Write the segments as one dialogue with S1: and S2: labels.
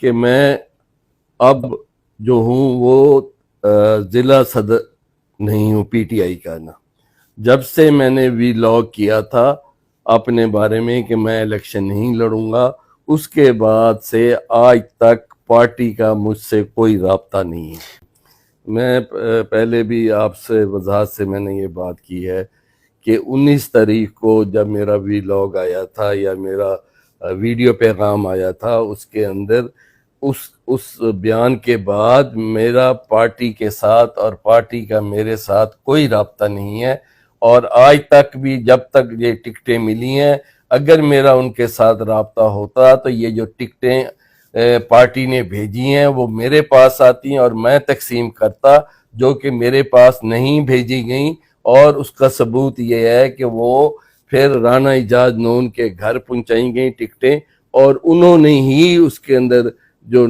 S1: کہ میں اب جو ہوں وہ ضلع صدر نہیں ہوں پی ٹی آئی کا نا. جب سے میں نے وی لاگ کیا تھا اپنے بارے میں کہ میں الیکشن نہیں لڑوں گا، اس کے بعد سے آج تک پارٹی کا مجھ سے کوئی رابطہ نہیں ہے. میں پہلے بھی آپ سے وضاحت سے میں نے یہ بات کی ہے کہ 19 تاریخ کو جب میرا وی لاگ آیا تھا یا میرا ویڈیو پیغام آیا تھا، اس کے اندر اس بیان کے بعد میرا پارٹی کے ساتھ اور پارٹی کا میرے ساتھ کوئی رابطہ نہیں ہے. اور آج تک بھی جب تک یہ ٹکٹیں ملی ہیں، اگر میرا ان کے ساتھ رابطہ ہوتا تو یہ جو ٹکٹیں پارٹی نے بھیجی ہیں وہ میرے پاس آتی ہیں اور میں تقسیم کرتا، جو کہ میرے پاس نہیں بھیجی گئیں. اور اس کا ثبوت یہ ہے کہ وہ پھر رانا اعجاز نون کے گھر پہنچائی گئیں ٹکٹیں، اور انہوں نے ہی اس کے اندر جو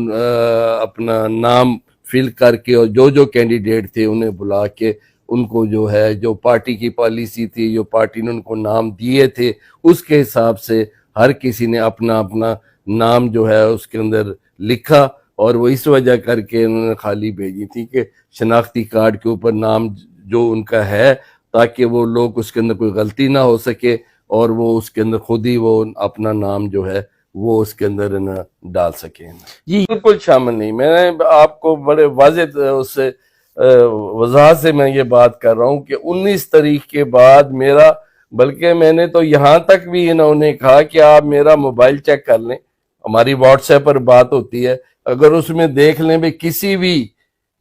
S1: اپنا نام فل کر کے اور جو کینڈیڈیٹ تھے انہیں بلا کے ان کو جو ہے جو پارٹی کی پالیسی تھی، جو پارٹی نے ان کو نام دیے تھے، اس کے حساب سے ہر کسی نے اپنا اپنا نام جو ہے اس کے اندر لکھا. اور وہ اس وجہ کر کے انہوں نے خالی بھیجی تھی کہ شناختی کارڈ کے اوپر نام جو ان کا ہے، تاکہ وہ لوگ اس کے اندر کوئی غلطی نہ ہو سکے اور وہ اس کے اندر خود ہی وہ اپنا نام جو ہے وہ اس کے اندر نہ ڈال سکیں. یہ بالکل شامل نہیں. میں نے آپ کو بڑے واضح اس سے وضاحت سے میں یہ بات کر رہا ہوں کہ 19 تاریخ کے بعد میرا، بلکہ میں نے تو یہاں تک بھی انہوں نے کہا کہ آپ میرا موبائل چیک کر لیں، ہماری واٹس ایپ پر بات ہوتی ہے، اگر اس میں دیکھ لیں بھی کسی بھی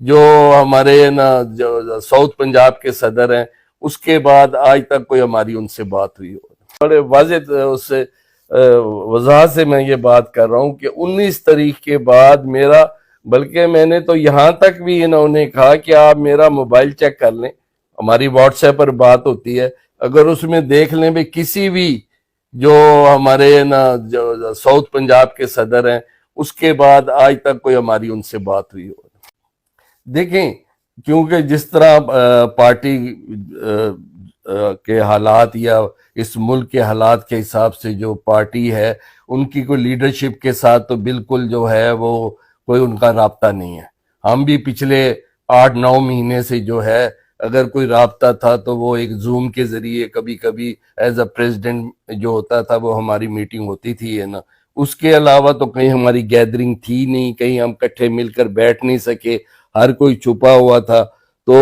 S1: جو ہمارے نا جو ساؤتھ پنجاب کے صدر ہیں، اس کے بعد آج تک کوئی ہماری ان سے بات ہوئی ہو. بڑے واضح اس سے وضاحت سے میں یہ بات کر رہا ہوں کہ 19 تاریخ کے بعد میرا، بلکہ میں نے تو یہاں تک بھی انہوں نے کہا کہ آپ میرا موبائل چیک کر لیں، ہماری واٹس ایپ پر بات ہوتی ہے، اگر اس میں دیکھ لیں بھی کسی بھی جو ہمارے نا جو ساؤتھ پنجاب کے صدر ہیں، اس کے بعد آج تک کوئی ہماری ان سے بات ہوئی ہو. دیکھیں، کیونکہ جس طرح پارٹی کے حالات یا اس ملک کے حالات کے حساب سے جو پارٹی ہے، ان کی کوئی لیڈرشپ کے ساتھ تو بالکل جو ہے وہ کوئی ان کا رابطہ نہیں ہے. ہم بھی پچھلے 8-9 مہینے سے جو ہے اگر کوئی رابطہ تھا تو وہ ایک زوم کے ذریعے کبھی کبھی ایز اے پریزیڈنٹ جو ہوتا تھا وہ ہماری میٹنگ ہوتی تھی ہے نا. اس کے علاوہ تو کہیں ہماری گیدرنگ تھی نہیں، کہیں ہم کٹھے مل کر بیٹھ نہیں سکے، ہر کوئی چھپا ہوا تھا. تو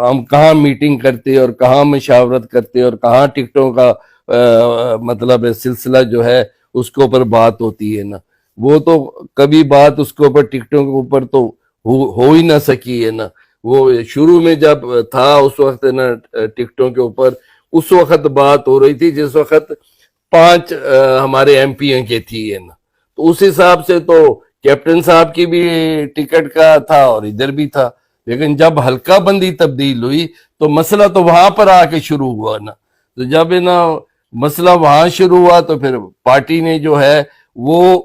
S1: ہم کہاں میٹنگ کرتے اور کہاں مشاورت کرتے اور کہاں ٹکٹوں کا مطلب سلسلہ جو ہے اس کے اوپر بات ہوتی ہے نا. وہ تو کبھی بات اس کے اوپر ٹکٹوں کے اوپر تو ہو ہی نہ سکی ہے نا. وہ شروع میں جب تھا اس وقت نا ٹکٹوں کے اوپر اس وقت بات ہو رہی تھی جس وقت 5 ہمارے ایم پی کی تھی ہے نا. تو اس حساب سے تو کیپٹن صاحب کی بھی ٹکٹ کا تھا اور ادھر بھی تھا، لیکن جب حلقہ بندی تبدیل ہوئی تو مسئلہ تو وہاں پر آ کے شروع ہوا نا. تو جب نا مسئلہ وہاں شروع ہوا تو پھر پارٹی نے جو ہے وہ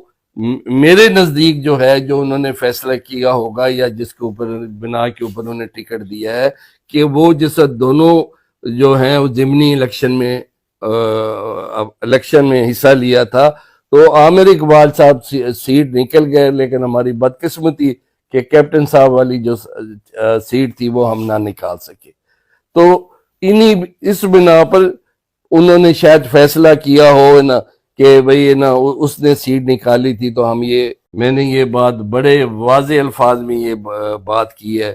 S1: میرے نزدیک جو ہے جو انہوں نے فیصلہ کیا ہوگا یا جس کے اوپر بنا کے اوپر انہوں نے ٹکٹ دیا ہے کہ وہ جس دونوں جو ہیں وہ ضمنی الیکشن میں حصہ لیا تھا تو عامر اقبال صاحب سیٹ نکل گئے، لیکن ہماری بدقسمتی کہ کیپٹن صاحب والی جو سیٹ تھی وہ ہم نہ نکال سکے. تو اس بنا پر انہوں نے شاید فیصلہ کیا ہو نا کہ بھئی نا اس نے سیٹ نکالی تھی. تو میں نے یہ بات بڑے واضح الفاظ میں یہ بات کی ہے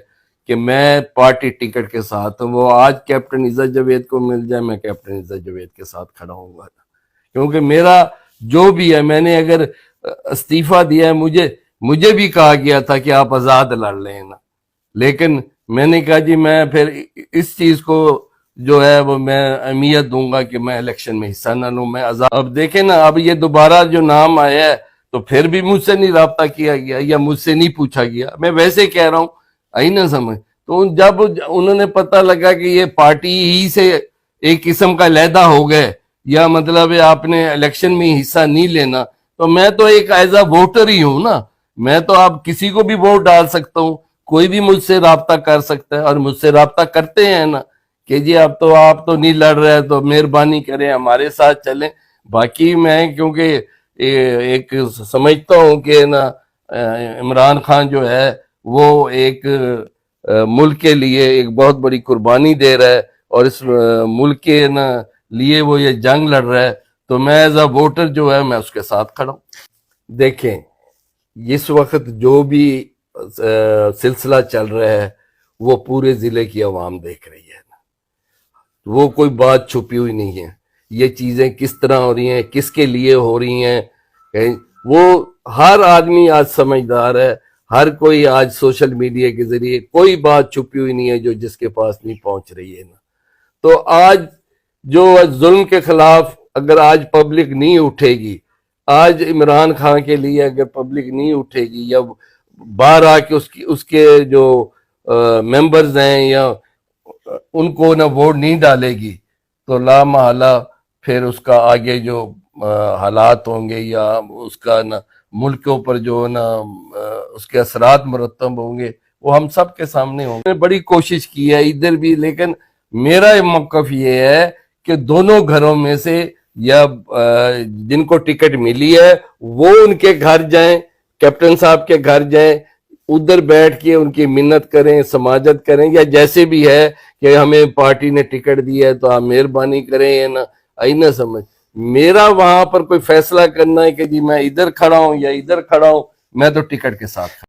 S1: کہ میں پارٹی ٹکٹ کے ساتھ ہوں. وہ آج کیپٹن عزت جاوید کو مل جائے میں کیپٹن عزت جاوید کے ساتھ کھڑا ہوں گا، کیونکہ میرا جو بھی ہے، میں نے اگر استعفیٰ دیا ہے، مجھے بھی کہا گیا تھا کہ آپ آزاد لڑ لیں نا، لیکن میں نے کہا جی میں پھر اس چیز کو جو ہے وہ میں اہمیت دوں گا کہ میں الیکشن میں حصہ نہ لوں، میں آزاد. اب دیکھیں نا، اب یہ دوبارہ جو نام آیا ہے تو پھر بھی مجھ سے نہیں رابطہ کیا گیا یا مجھ سے نہیں پوچھا گیا. میں ویسے کہہ رہا ہوں، آئی نہ سمجھ. تو جب انہوں نے پتہ لگا کہ یہ پارٹی ہی سے ایک قسم کا علیحدہ ہو گئے یا مطلب آپ نے الیکشن میں حصہ نہیں لینا، تو میں تو ایک ایز اے ووٹر ہی ہوں نا. میں تو اب کسی کو بھی ووٹ ڈال سکتا ہوں، کوئی بھی مجھ سے رابطہ کر سکتا ہے اور مجھ سے رابطہ کرتے ہیں نا کہ جی اب تو آپ تو نہیں لڑ رہے تو مہربانی کریں ہمارے ساتھ چلیں. باقی میں کیونکہ ایک سمجھتا ہوں کہ نا عمران خان جو ہے وہ ایک ملک کے لیے ایک بہت بڑی قربانی دے رہا ہے اور اس ملک کے لیے وہ یہ جنگ لڑ رہا ہے، تو میں ایز اے ووٹر جو ہے میں اس کے ساتھ کھڑا ہوں۔ دیکھیں اس وقت جو بھی سلسلہ چل رہا ہے وہ پورے ضلع کی عوام دیکھ رہی ہے، وہ کوئی بات چھپی ہوئی نہیں ہے، یہ چیزیں کس طرح ہو رہی ہیں، کس کے لیے ہو رہی ہیں، وہ ہر آدمی آج سمجھدار ہے، ہر کوئی آج سوشل میڈیا کے ذریعے، کوئی بات چھپی ہوئی نہیں ہے جو جس کے پاس نہیں پہنچ رہی ہے نا۔ تو آج جو ظلم کے خلاف اگر آج پبلک نہیں اٹھے گی، آج عمران خان کے لیے اگر پبلک نہیں اٹھے گی یا باہر آ کے اس کے جو ممبرز ہیں یا ان کو نہ ووٹ نہیں ڈالے گی تو لا محالہ پھر اس کا آگے جو حالات ہوں گے یا اس کا نہ ملک کے اوپر جو نا اس کے اثرات مرتب ہوں گے وہ ہم سب کے سامنے ہوں گے۔ میں نے بڑی کوشش کی ہے ادھر بھی، لیکن میرا موقف یہ ہے کہ دونوں گھروں میں سے یا جن کو ٹکٹ ملی ہے وہ ان کے گھر جائیں، کیپٹن صاحب کے گھر جائیں، ادھر بیٹھ کے ان کی منت کریں، سماجت کریں، یا جیسے بھی ہے کہ ہمیں پارٹی نے ٹکٹ دیا ہے تو آپ مہربانی کریں، یا نہ آئی نہ سمجھ۔ میرا وہاں پر کوئی فیصلہ کرنا ہے کہ جی میں ادھر کھڑا ہوں یا ادھر کھڑا ہوں، میں تو ٹکٹ کے ساتھ کھڑا ہوں۔